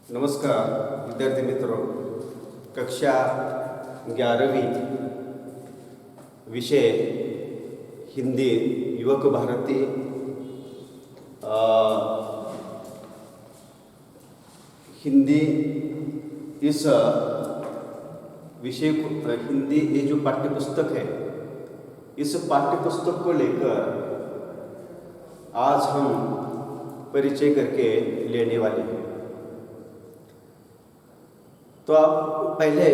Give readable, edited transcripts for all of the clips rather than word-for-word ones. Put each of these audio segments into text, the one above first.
नमस्कार विद्यार्थी मित्रों, कक्षा 11वीं विषय हिंदी युवक भारती हिंदी इस विषय को हिंदी ये जो पाठ्य पुस्तक है, इस पाठ्य पुस्तक को लेकर आज हम परिचय करके लेने वाले हैं। तो आप पहले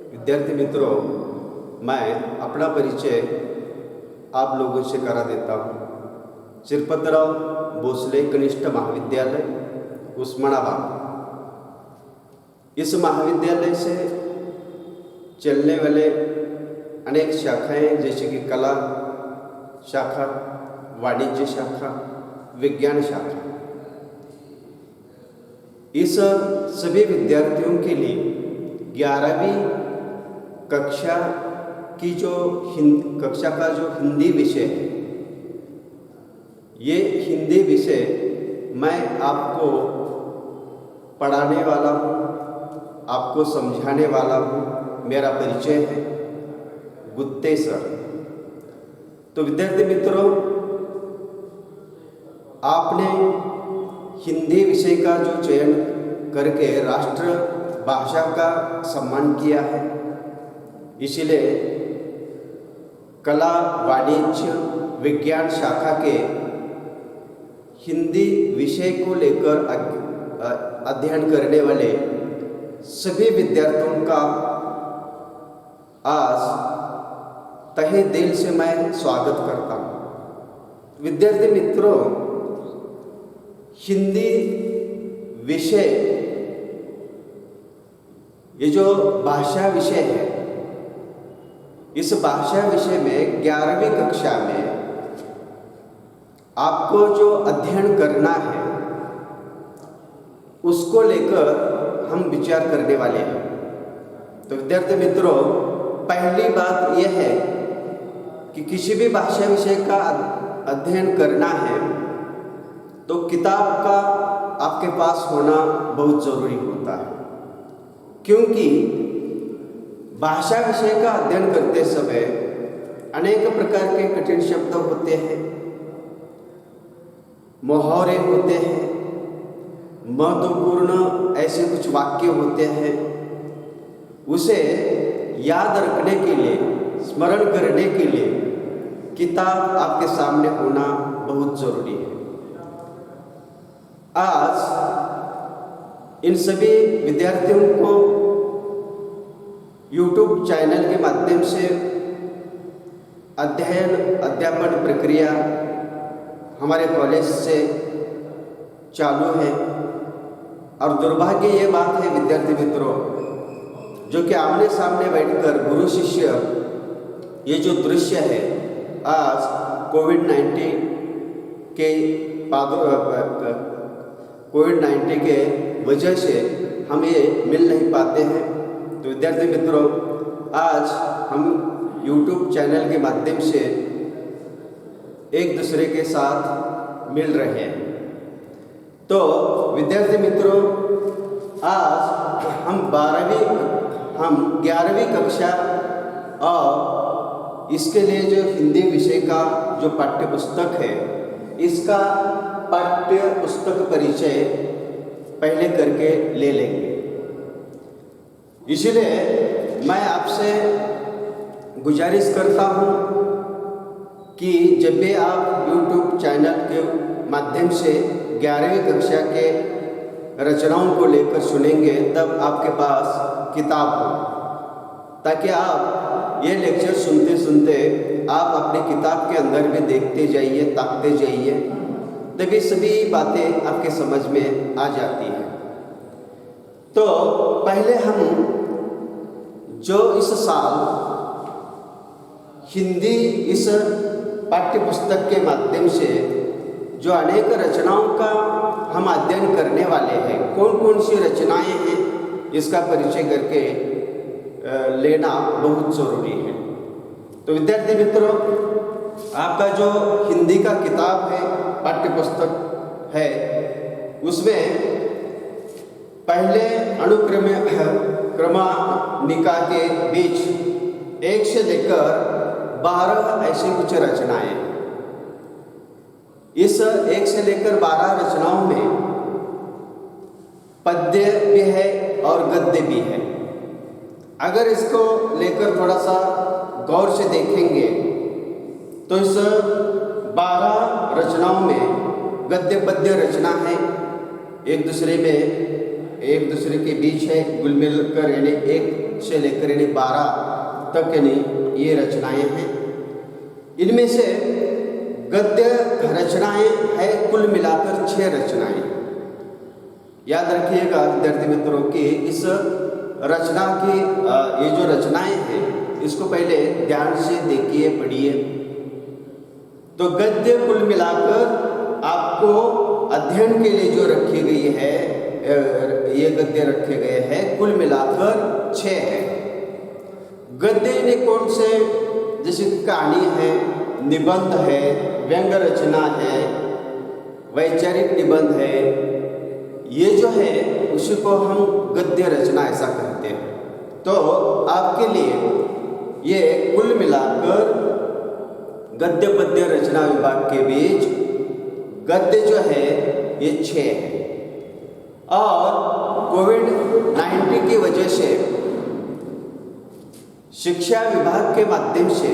विद्यार्थी मित्रों, मैं अपना परिचय आप लोगों से करा देता हूँ। श्रीपतराव भोसले कनिष्ठ महाविद्यालय उस्मानाबाद, इस महाविद्यालय से चलने वाले अनेक शाखाएं जैसे कि कला शाखा, वाणिज्य शाखा, विज्ञान शाखा, इस सभी विद्यार्थियों के लिए 11वीं कक्षा की कक्षा का जो हिंदी विषय है, ये हिंदी विषय मैं आपको पढ़ाने वाला हूँ, आपको समझाने वाला हूँ। मेरा परिचय है गुत्ते सर। तो विद्यार्थी मित्रों, आपने हिंदी विषय का जो चयन करके राष्ट्र भाषा का सम्मान किया है, इसलिए कला, वाणिज्य, विज्ञान शाखा के हिंदी विषय को लेकर अध्ययन करने वाले सभी विद्यार्थियों का आज तहे दिल से मैं स्वागत करता हूँ। विद्यार्थी मित्रों, हिंदी विषय ये जो भाषा विषय है, इस भाषा विषय में 11वीं कक्षा में आपको जो अध्ययन करना है, उसको लेकर हम विचार करने वाले हैं। तो विद्यार्थी मित्रों, पहली बात यह है कि किसी भी भाषा विषय का अध्ययन करना है तो किताब का आपके पास होना बहुत ज़रूरी होता है, क्योंकि भाषा विषय का अध्ययन करते समय अनेक प्रकार के कठिन शब्द होते हैं, मुहावरे होते हैं, महत्वपूर्ण ऐसे कुछ वाक्य होते हैं। उसे याद रखने के लिए, स्मरण करने के लिए किताब आपके सामने होना बहुत ज़रूरी है। आज इन सभी विद्यार्थियों को YouTube चैनल के माध्यम से अध्यापन प्रक्रिया हमारे कॉलेज से चालू है। और दुर्भाग्य ये बात है विद्यार्थी मित्रों, जो कि आमने सामने बैठकर गुरु शिष्य ये जो दृश्य है, आज कोविड-19 के वजह से हम ये मिल नहीं पाते हैं। तो विद्यार्थी मित्रों, आज हम YouTube चैनल के माध्यम से एक दूसरे के साथ मिल रहे हैं। तो विद्यार्थी मित्रों, आज हम 11वीं कक्षा और इसके लिए जो हिंदी विषय का जो पाठ्य पुस्तक है, इसका पाठ्य पुस्तक परिचय पहले करके ले लेंगे। इसलिए मैं आपसे गुजारिश करता हूँ कि जब भी आप YouTube चैनल के माध्यम से 11वीं कक्षा के रचनाओं को लेकर सुनेंगे, तब आपके पास किताब हो, ताकि आप ये लेक्चर सुनते सुनते आप अपने किताब के अंदर में देखते जाइए, ताकते जाइए, तभी सभी बातें आपके समझ में आ जाती हैं। तो पहले हम जो इस साल हिंदी इस पाठ्य पुस्तक के माध्यम से जो अनेक रचनाओं का हम अध्ययन करने वाले हैं, कौन कौन सी रचनाएं हैं, इसका परिचय करके लेना बहुत ज़रूरी है। तो विद्यार्थी मित्रों, आपका जो हिंदी का किताब है, पाठ्य पुस्तक है, उसमें पहले क्रमानिका के बीच 1 से लेकर 12 ऐसी कुछ रचनाएं हैं। इस 1 से लेकर 12 रचनाओं में पद्य भी है और गद्य भी है। अगर इसको लेकर थोड़ा सा गौर से देखेंगे तो इस 12 रचनाओं में गद्य पद्य रचना है, एक दूसरे के बीच है, गुल मिल कर यानी 1 से लेकर यानी 12 तक यानी ये रचनाएं हैं। इनमें से गद्य रचनाएं है कुल मिलाकर 6 रचनाएं। याद रखिएगा विद्यार्थी मित्रों की इस रचना की ये जो रचनाएं हैं इसको पहले ध्यान से देखिए, पढ़िए। तो गद्य कुल मिलाकर आपको अध्ययन के लिए जो रखी गई है, ये गद्य रखे गए हैं कुल मिलाकर 6 है। गद्य ने कौन से, जैसे कहानी है, निबंध है, व्यंग रचना है, वैचारिक निबंध है, ये जो है उसी को हम गद्य रचना ऐसा कहते हैं। तो आपके लिए ये कुल मिलाकर गद्य पद्य रचना विभाग के बीच गद्य जो है ये 6 है। और कोविड-19 की वजह से शिक्षा विभाग के माध्यम से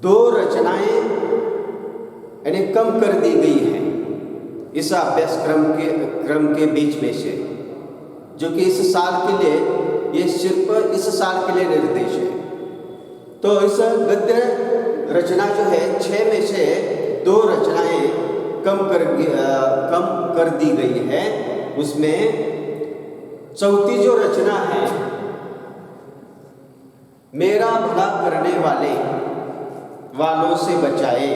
2 रचनाएं यानी कम कर दी गई है इस अभ्यासक्रम के बीच में से, जो कि इस साल के लिए, ये सिर्फ इस साल के लिए निर्देश है। तो इस गद्य रचना जो है 6 में से 2 रचनाएं कम कर दी गई है। उसमें चौथी जो रचना है, मेरा भला करने वालों से बचाए,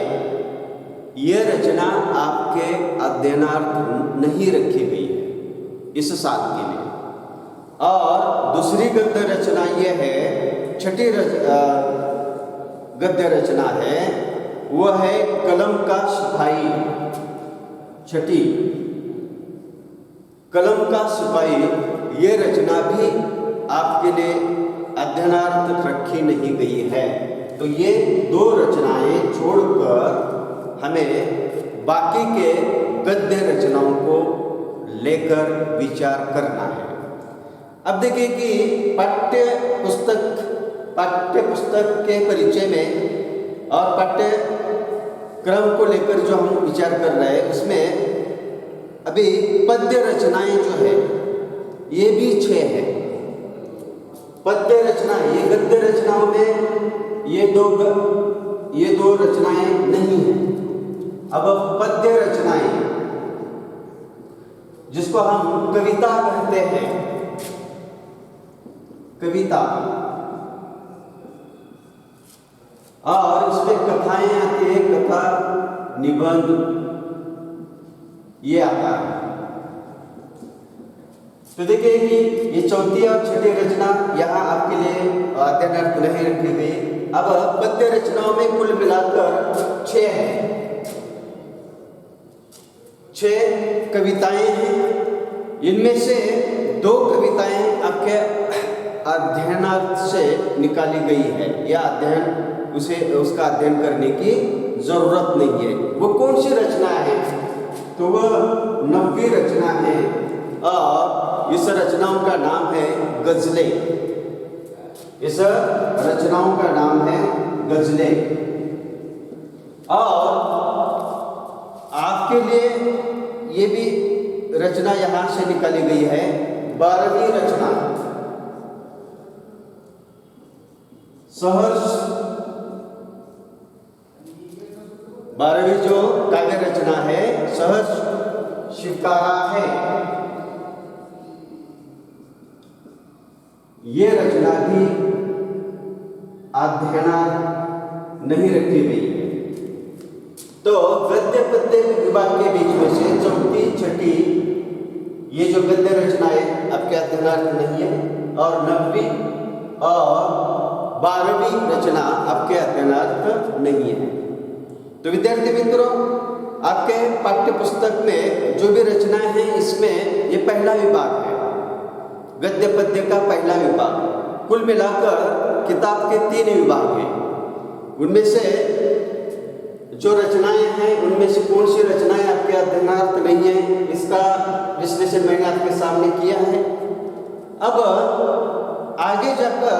ये रचना आपके अध्ययनार्थ नहीं रखी गई है इस साल के लिए। और दूसरी गद्य रचना ये है, छठी गद्य रचना है, वो है कलम का सिपाही। छठी कलम का सिपाही, ये रचना भी आपके लिए अध्ययनार्थ रखी नहीं गई है। तो ये 2 रचनाएं छोड़कर हमें बाकी के गद्य रचनाओं को लेकर विचार करना है। अब देखिए कि पाठ्य पुस्तक के परिचय में और पाठ्य क्रम को लेकर जो हम विचार कर रहे हैं उसमें अभी पद्य रचनाएं जो है ये भी 6 है। पद्य रचना, ये गद्य रचनाओं में ये दो रचनाएं नहीं है। अब पद्य रचनाएं, जिसको हम कविता कहते हैं, कविता, और इसमें कथाएं आती है, कथा, निबंध, ये आता है। तो देखिए कि ये चौथी और छठी रचना यहाँ आपके लिए अध्ययनार्थ नहीं रखी गई। अब पद्य रचनाओं में कुल मिलाकर 6 है, 6 कविताएं हैं। इनमें से 2 कविताएं आपके अध्ययनार्थ से निकाली गई है, या उसका अध्ययन करने की जरूरत नहीं है। वो कौन सी रचना है? तो वह 90 रचना है और इस रचनाओं का नाम है गजलें। इस रचनाओं का नाम है गजलें। और आपके लिए ये भी रचना यहाँ से निकाली गई है, 12वीं रचना, सहर्ष, 12वीं जो काव्य रचना है सहर्ष शिकारा है। ये रचना भी अध्ययनार्थ नहीं रखी गई है। तो गद्य पद्य विभाग के बीच में से चौथी छठी ये जो गद्य रचनाएं आपके अध्ययनार्थ नहीं है, और 90वीं और 12वीं रचना आपके अध्ययनार्थ नहीं है। तो विद्यार्थी मित्रों, आपके पाठ्य पुस्तक में जो भी रचनाएं हैं इसमें ये पहला विभाग है, गद्य पद्य का पहला विभाग। कुल मिलाकर किताब के 3 विभाग हैं। उनमें से जो रचनाएं हैं उनमें से कौन सी रचनाएं आपके अध्ययनार्थ नहीं है, इसका विश्लेषण मैंने आपके सामने किया है। अब आगे जाकर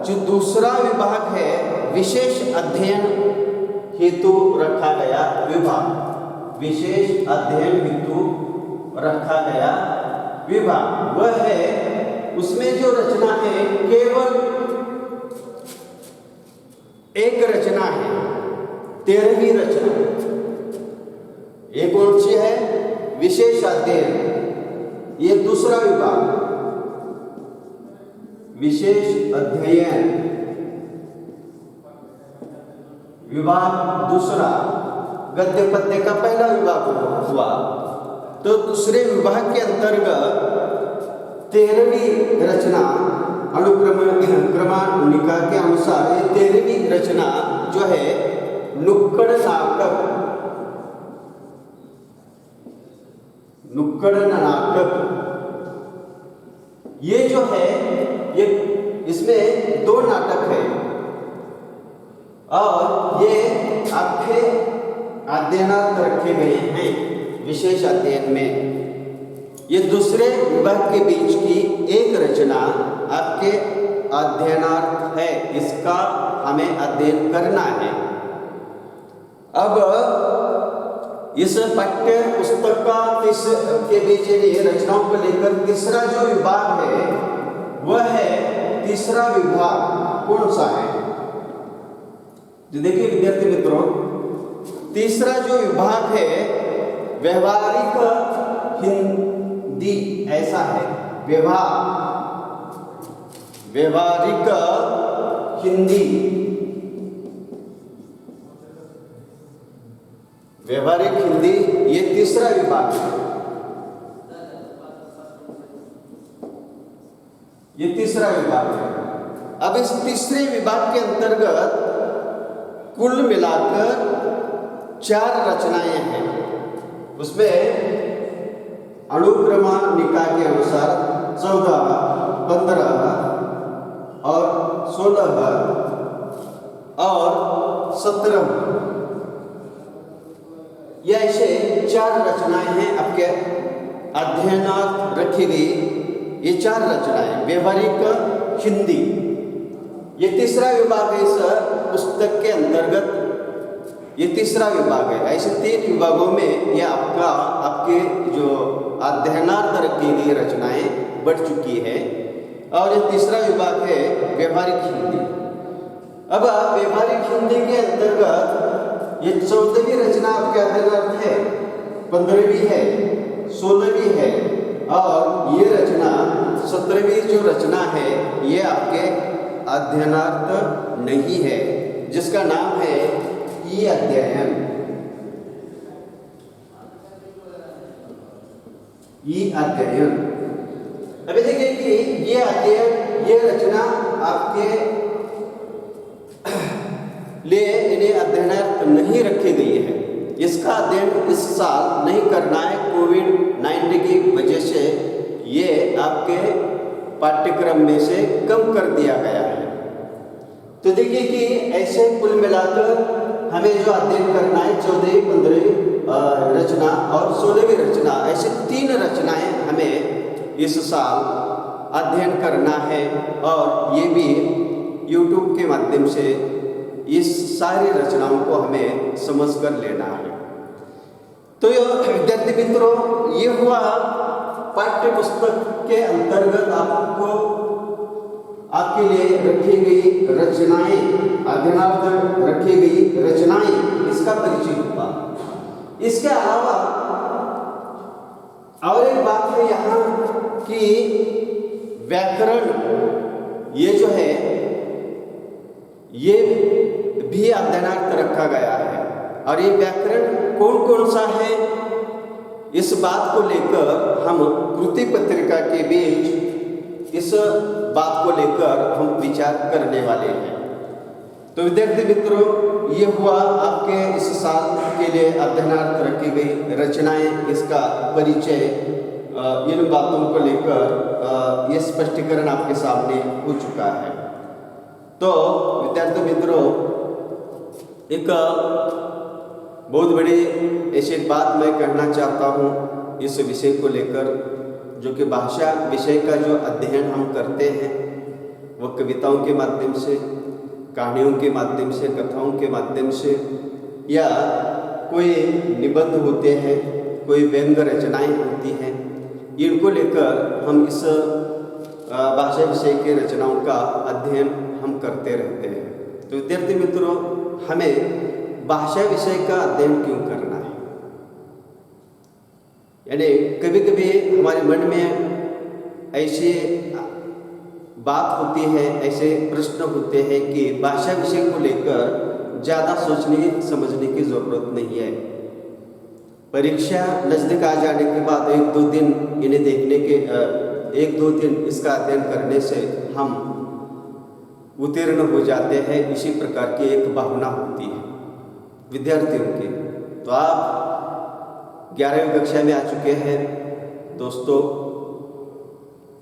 जो दूसरा विभाग है, विशेष अध्ययन हेतु रखा गया विभाग, विशेष अध्ययन हेतु रखा गया विभाग, वह है उसमें जो रचना है केवल एक रचना है, 13वीं रचना। ये कौन सी है? विशेष अध्ययन। ये दूसरा विभाग, विशेष अध्ययन विभाग दूसरा, गद्य पद्य का पहला विभाग हुआ। तो दूसरे विभाग के अंतर्गत 13वीं रचना क्रमानुनिका के अनुसार ये 13वीं रचना जो है नुक्कड़ नाटक, नुक्कड़ नाटक, ये जो है ये इसमें 2 नाटक है और ये आपके अध्ययनार्थ रखे गए हैं विशेष अध्ययन में। ये दूसरे विभाग के बीच की एक रचना आपके अध्ययनार्थ है, इसका हमें अध्ययन करना है। अब इस पाठ्य पुस्तक का के बीच रचनाओं को लेकर तीसरा जो विभाग है वह है, तीसरा विभाग कौन सा है? जो देखिए विद्यार्थी मित्रों, तीसरा जो विभाग है व्यवहारिक हिंदी, ऐसा है व्यवहारिक हिंदी, व्यवहारिक हिंदी, ये तीसरा विभाग है। ये तीसरा विभाग है। अब इस तीसरे विभाग के अंतर्गत कुल मिलाकर 4 रचनाएं हैं। उसमें अनुक्रमानिका के अनुसार 14, 15 और 16 और 17, ये ऐसे 4 रचनाएं हैं आपके अध्ययनार्थ रखी गई। ये 4 रचनाएं व्यवहारिक हिंदी, ये तीसरा विभाग है इस पुस्तक के अंतर्गत, ये तीसरा विभाग है। ऐसे 3 विभागों में ये आपके जो अध्ययनार्थ रखी गई रचनाएं बढ़ चुकी है और ये तीसरा विभाग है व्यवहारिक हिंदी। अब व्यवहारिक हिंदी के अंतर्गत ये 14वीं रचना आपके अध्ययनार्थ है, 15वीं है, 16वीं है और ये रचना 17वीं जो रचना है ये आपके अध्ययनार्थ नहीं है, जिसका नाम है ई अध्ययन। ई अध्ययन। अभी देखिए कि ये अध्ययन, ये रचना आपके लिए इन्हें अध्ययनार्थ नहीं रखी गई है। इसका अध्ययन इस साल नहीं करना है, कोविड-19 की वजह से ये आपके पाठ्यक्रम में से कम कर दिया गया है। तो देखिए कि ऐसे कुल मिलाकर हमें जो अध्ययन करना है 14वीं, 15वीं रचना और 16वीं रचना, ऐसे 3 रचनाएं हमें इस साल अध्ययन करना है और ये भी YouTube के माध्यम से इस सारी रचनाओं को हमें समझ कर लेना है। तो विद्यार्थी मित्रों, ये हुआ पाठ्य पुस्तक के अंतर्गत आपके लिए रखी गई रचनाएं, अध्ययनार्थ रखी गई रचनाएं, इसका परिचय हुआ। इसके अलावा और एक बात है यहाँ कि व्याकरण, ये जो है ये भी अध्ययनार्थ रखा गया है और ये व्याकरण कौन कौन सा है, इस बात को लेकर हम कृति पत्रिका के बीच इस बात को लेकर हम विचार करने वाले हैं। तो विद्यार्थी मित्रों, ये हुआ आपके इस साल के लिए अध्ययनार्थ रखी गई रचनाएं, इसका परिचय, इन बातों को लेकर ये स्पष्टीकरण आपके सामने हो चुका है। तो विद्यार्थी मित्रों, एक बहुत बड़ी ऐसी बात मैं कहना चाहता हूँ इस विषय को लेकर, जो कि भाषा विषय का जो अध्ययन हम करते हैं वो कविताओं के माध्यम से, कहानियों के माध्यम से, कथाओं के माध्यम से, या कोई निबंध होते हैं, कोई व्यंग रचनाएं होती हैं, इनको लेकर हम इस भाषा विषय के रचनाओं का अध्ययन हम करते रहते हैं। तो विद्यार्थी मित्रों, हमें भाषा विषय का अध्ययन क्यों करना है? यानी कभी कभी हमारे मन में ऐसी बात होती है, ऐसे प्रश्न होते हैं कि भाषा विषय को लेकर ज़्यादा सोचने समझने की ज़रूरत नहीं है। परीक्षा नज़दीक आ जाने के बाद एक दो दिन इन्हें देखने के एक दो दिन इसका अध्ययन करने से हम उत्तीर्ण हो जाते हैं, इसी प्रकार की एक भावना होती है विद्यार्थियों की। तो आप 11वीं कक्षा में आ चुके हैं दोस्तों।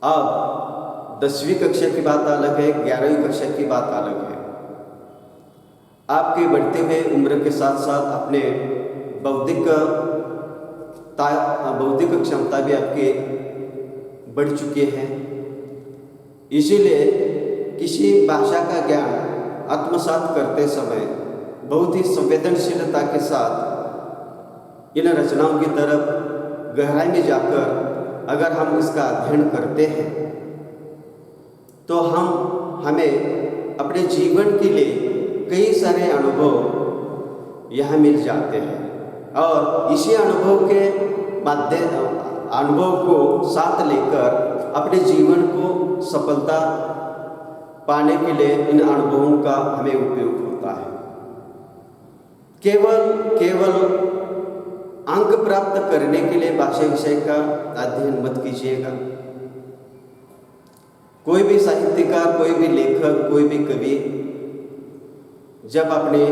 अब 10वीं कक्षा की बात अलग है, 11वीं कक्षा की बात अलग है। आपके बढ़ते हुए उम्र के साथ साथ अपने बौद्धिक क्षमता भी आपके बढ़ चुके हैं। इसीलिए किसी भाषा का ज्ञान आत्मसात करते समय बहुत ही संवेदनशीलता के साथ इन रचनाओं की तरफ गहराई में जाकर अगर हम इसका अध्ययन करते हैं तो हमें अपने जीवन के लिए कई सारे अनुभव यहाँ मिल जाते हैं, और इसी अनुभव को साथ लेकर अपने जीवन को सफलता पाने के लिए इन अनुभवों का हमें उपयोग होता है। केवल अंक प्राप्त करने के लिए भाषा विषय का अध्ययन मत कीजिएगा। कोई भी साहित्यकार, कोई भी लेखक, कोई भी कवि जब अपनी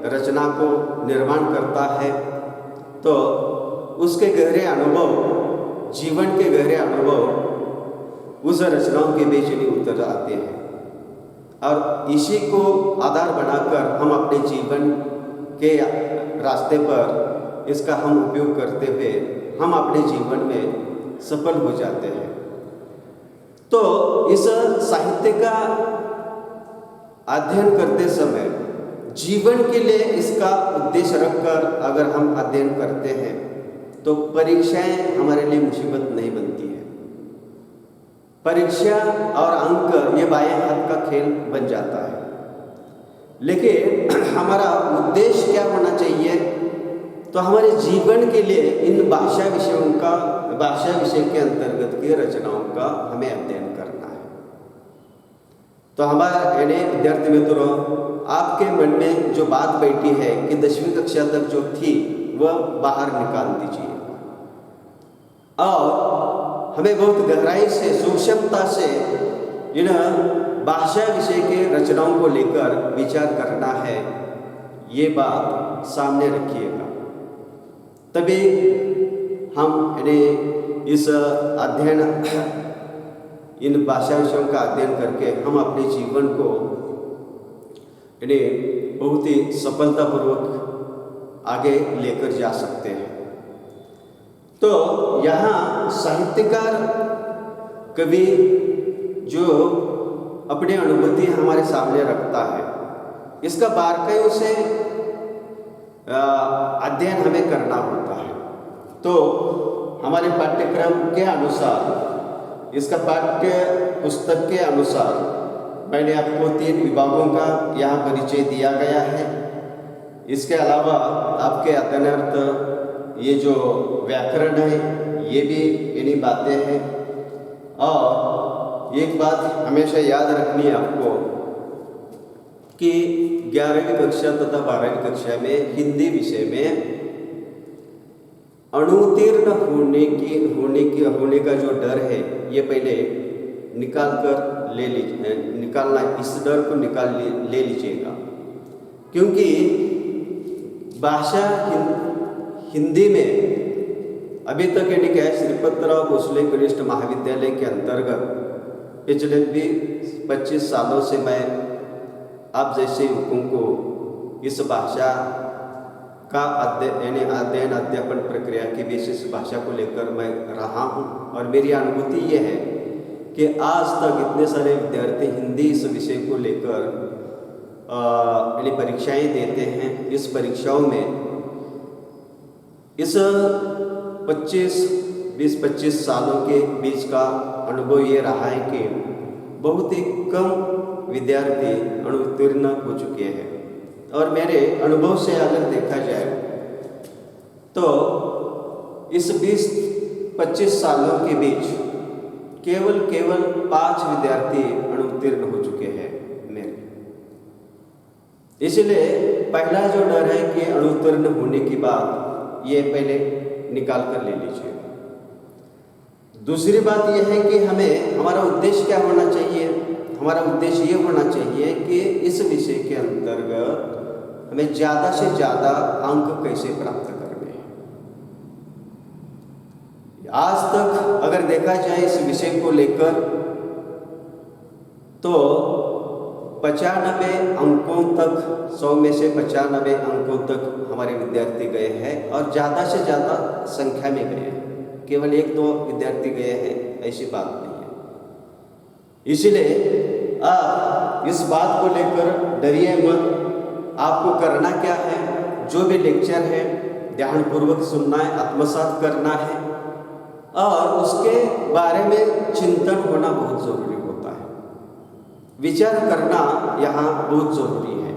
रचना को निर्माण करता है तो उसके गहरे अनुभव, जीवन के गहरे अनुभव उस रचनाओं के बीच में उतर आते हैं, और इसी को आधार बनाकर हम अपने जीवन के रास्ते पर इसका हम उपयोग करते हुए हम अपने जीवन में सफल हो जाते हैं। तो इस साहित्य का अध्ययन करते समय जीवन के लिए इसका उद्देश्य रखकर अगर हम अध्ययन करते हैं तो परीक्षाएं हमारे लिए मुसीबत नहीं बनती है। परीक्षा और अंक ये बाएं हाथ का खेल बन जाता है। लेकिन हमारा उद्देश्य क्या होना चाहिए? तो हमारे जीवन के लिए इन भाषा विषय के अंतर्गत की रचनाओं का हमें अध्ययन करना है। तो हमारा यानी विद्यार्थी मित्रों, आपके मन में जो बात बैठी है कि 10वीं कक्षा तक जो थी वह बाहर निकाल दीजिए, और हमें बहुत गहराई से, सूक्ष्मता से इन भाषा विषय के रचनाओं को लेकर विचार करना है। ये बात सामने रखिएगा, तभी हम इस अध्ययन, इन भाषा विषयों का अध्ययन करके हम अपने जीवन को बहुत ही सफलतापूर्वक आगे लेकर जा सकते हैं। तो यहाँ साहित्यकार, कवि जो अपने अनुभूति हमारे सामने रखता है, इसका बारीकियों से अध्ययन हमें करना होता है। तो हमारे पाठ्यक्रम के अनुसार, इसका पाठ्य पुस्तक के अनुसार मैंने आपको 3 विभागों का यहाँ परिचय दिया गया है। इसके अलावा आपके अध्ययनार्थ ये जो व्याकरण है ये भी इन्हीं बातें हैं। और एक बात हमेशा याद रखनी है आपको कि 11वीं कक्षा तथा 12वीं कक्षा में हिंदी विषय में अनुत्तीर्ण होने का जो डर है ये पहले निकालना, इस डर को ले लीजिएगा। क्योंकि भाषा हिंदी में अभी तक यानी क्या है, श्रीपतराव भोसले कनिष्ठ महाविद्यालय के अंतर्गत पिछले 20-25 सालों से मैं आप जैसे युवकों को इस भाषा का अध्ययन अध्यापन प्रक्रिया की विशेष भाषा को लेकर मैं रहा हूँ। और मेरी अनुभूति ये है कि आज तक इतने सारे विद्यार्थी हिंदी इस विषय को लेकर परीक्षाएं देते हैं। इस परीक्षाओं में इस 20-25 सालों के बीच का अनुभव ये रहा है कि बहुत ही कम विद्यार्थी अनुत्तीर्ण हो चुके हैं। और मेरे अनुभव से अगर देखा जाए तो इस 20-25 सालों के बीच केवल 5 विद्यार्थी अनुत्तीर्ण हो चुके हैं मेरे। इसलिए पहला जो डर है कि अनुत्तीर्ण होने की बात ये पहले निकाल कर ले लीजिए। दूसरी बात यह है कि हमारा उद्देश्य क्या होना चाहिए। हमारा उद्देश्य ये होना चाहिए कि इस विषय के अंतर्गत हमें ज़्यादा से ज़्यादा अंक कैसे प्राप्त करने हैं। आज तक अगर देखा जाए इस विषय को लेकर तो 95 अंकों तक, 100 में से 95 अंकों तक हमारे विद्यार्थी गए हैं और ज़्यादा से ज़्यादा संख्या में गए हैं। केवल 1-2 विद्यार्थी गए हैं ऐसी बात नहीं है। इसलिए आप इस बात को लेकर डरिए मत। आपको करना क्या है, जो भी लेक्चर है ध्यानपूर्वक सुनना है, आत्मसात करना है और उसके बारे में चिंतन होना बहुत ज़रूरी होता है। विचार करना यहाँ बहुत ज़रूरी है।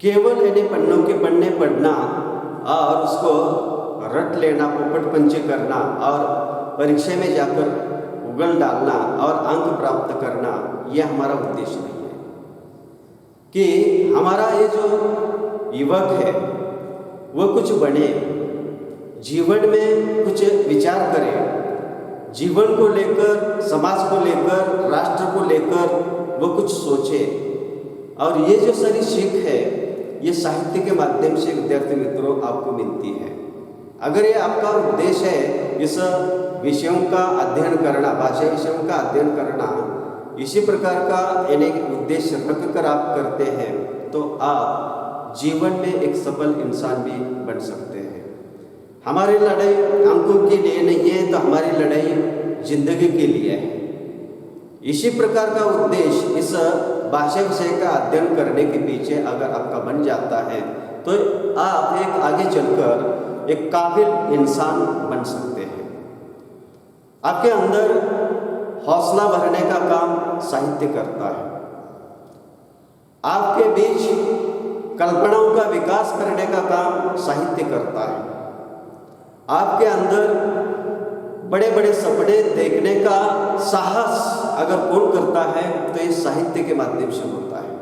केवल पन्नों के पन्ने पढ़ना और उसको रट लेना, पोपट पंचे करना और परीक्षा में जाकर उगल डालना और अंक प्राप्त करना, यह हमारा उद्देश्य नहीं है। कि हमारा ये जो युवक है वो कुछ बने, जीवन में कुछ विचार करे, जीवन को लेकर, समाज को लेकर, राष्ट्र को लेकर वो कुछ सोचे। और ये जो सारी सीख है ये साहित्य के माध्यम से विद्यार्थी मित्रों आपको मिलती है। अगर ये आपका उद्देश्य है इस विषयों का अध्ययन करना, भाषा विषयों का अध्ययन करना, इसी प्रकार का उद्देश्य रख कर आप करते हैं तो आप जीवन में एक सफल इंसान भी बन सकते हैं। हमारी लड़ाई अंकों के लिए नहीं है, तो हमारी लड़ाई जिंदगी के लिए है। इसी प्रकार का उद्देश्य इस भाषा विषय का अध्ययन करने के पीछे अगर आपका बन जाता है तो आप एक आगे चलकर एक काबिल इंसान बन सकते हैं। आपके अंदर हौसला भरने का काम साहित्य करता है। आपके बीच कल्पनाओं का विकास करने का काम साहित्य करता है। आपके अंदर बड़े बड़े सपने देखने का साहस अगर कौन करता है तो ये साहित्य के माध्यम से होता है।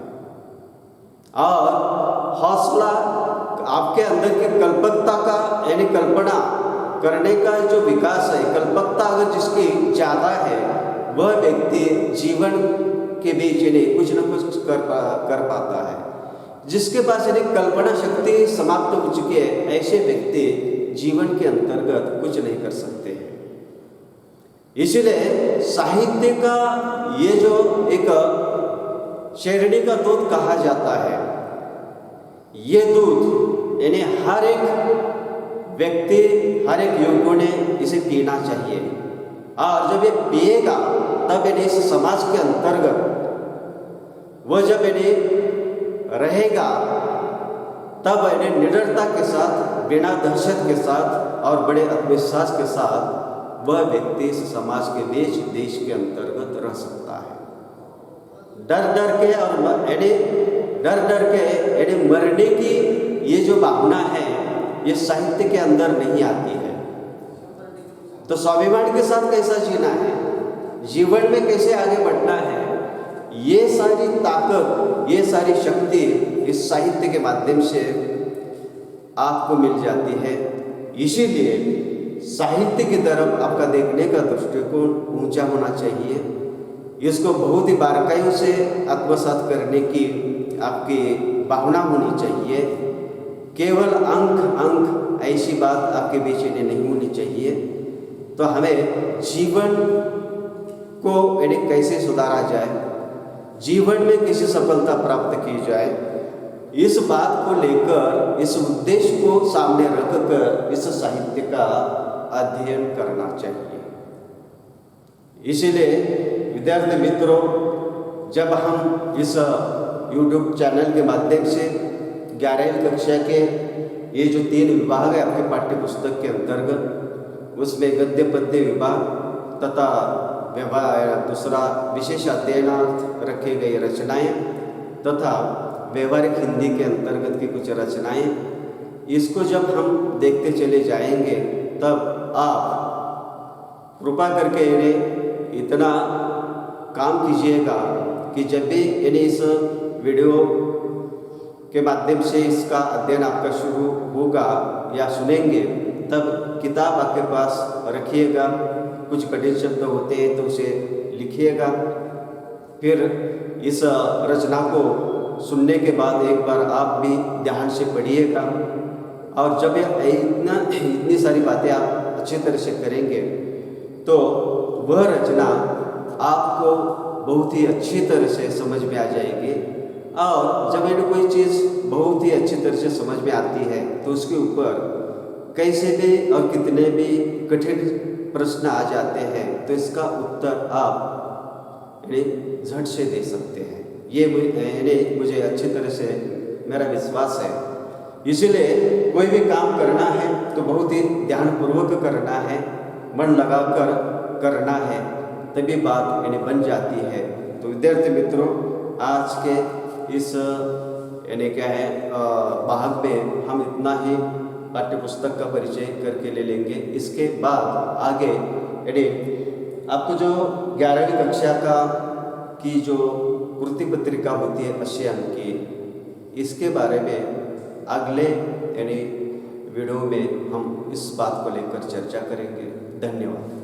और हौसला आपके अंदर की कल्पकता का कल्पना करने का जो विकास है, कल्पकता अगर जिसकी ज़्यादा है वह व्यक्ति जीवन के बीच कुछ न कुछ कर पाता है। जिसके पास कल्पना शक्ति समाप्त हो चुकी है ऐसे व्यक्ति जीवन के अंतर्गत कुछ नहीं कर सकते हैं। इसलिए साहित्य का ये जो एक शेरनी का दूध कहा जाता है, ये दूध हर एक व्यक्ति, हर एक युवकों ने इसे पीना चाहिए। और जब ये पिएगा तब इस समाज के अंतर्गत वह जब रहेगा तब निडरता के साथ, बिना दहशत के साथ और बड़े आत्मविश्वास के साथ वह व्यक्ति इस समाज के बीच, देश के अंतर्गत रह सकता है। डर डर के मरने की ये जो भावना है ये साहित्य के अंदर नहीं आती है। तो स्वाभिमान के साथ कैसा जीना है, जीवन में कैसे आगे बढ़ना है, ये सारी ताकत, ये सारी शक्ति इस साहित्य के माध्यम से आपको मिल जाती है। इसीलिए साहित्य की तरफ आपका देखने का दृष्टिकोण ऊंचा होना चाहिए। इसको बहुत ही बारीकियों से आत्मसात करने की आपकी भावना होनी चाहिए। केवल अंक ऐसी बात आपके बीच में नहीं होनी चाहिए। तो हमें जीवन को कैसे सुधारा जाए, जीवन में कैसे सफलता प्राप्त की जाए, इस बात को लेकर, इस उद्देश्य को सामने रखकर इस साहित्य का अध्ययन करना चाहिए। इसीलिए विद्यार्थी मित्रों, जब हम इस YouTube चैनल के माध्यम से 11वीं कक्षा के ये जो 3 विभाग है आपके पाठ्य पुस्तक के अंतर्गत, उसमें गद्य पद्य विभाग तथा दूसरा विशेष अध्ययनार्थ रखे गए रचनाएं तथा व्यवहारिक हिंदी के अंतर्गत की कुछ रचनाएं, इसको जब हम देखते चले जाएंगे तब आप कृपा करके इन्हें इतना काम कीजिएगा कि जब भी इन्हें इस वीडियो के माध्यम से इसका अध्ययन आपका शुरू होगा या सुनेंगे, तब किताब आपके पास रखिएगा। कुछ कठिन शब्द होते हैं तो उसे लिखिएगा। फिर इस रचना को सुनने के बाद एक बार आप भी ध्यान से पढ़िएगा। और जब इतनी सारी बातें आप अच्छी तरह से करेंगे तो वह रचना आपको बहुत ही अच्छी तरह से समझ में आ जाएगी। और जब इन्हें कोई चीज़ बहुत ही अच्छी तरह से समझ में आती है तो उसके ऊपर कैसे भी और कितने भी कठिन प्रश्न आ जाते हैं तो इसका उत्तर आप झट से दे सकते हैं। ये मुझे अच्छी तरह से मेरा विश्वास है। इसीलिए कोई भी काम करना है तो बहुत ही ध्यानपूर्वक करना है, मन लगाकर करना है, तभी बात बन जाती है। तो विद्यार्थी मित्रों, आज के इस भाग में हम इतना ही पाठ्य पुस्तक का परिचय करके ले लेंगे। इसके बाद आगे आपको जो 11वीं कक्षा की जो कृति पत्रिका होती है 80 अंक की, इसके बारे में अगले वीडियो में हम इस बात को लेकर चर्चा करेंगे। धन्यवाद।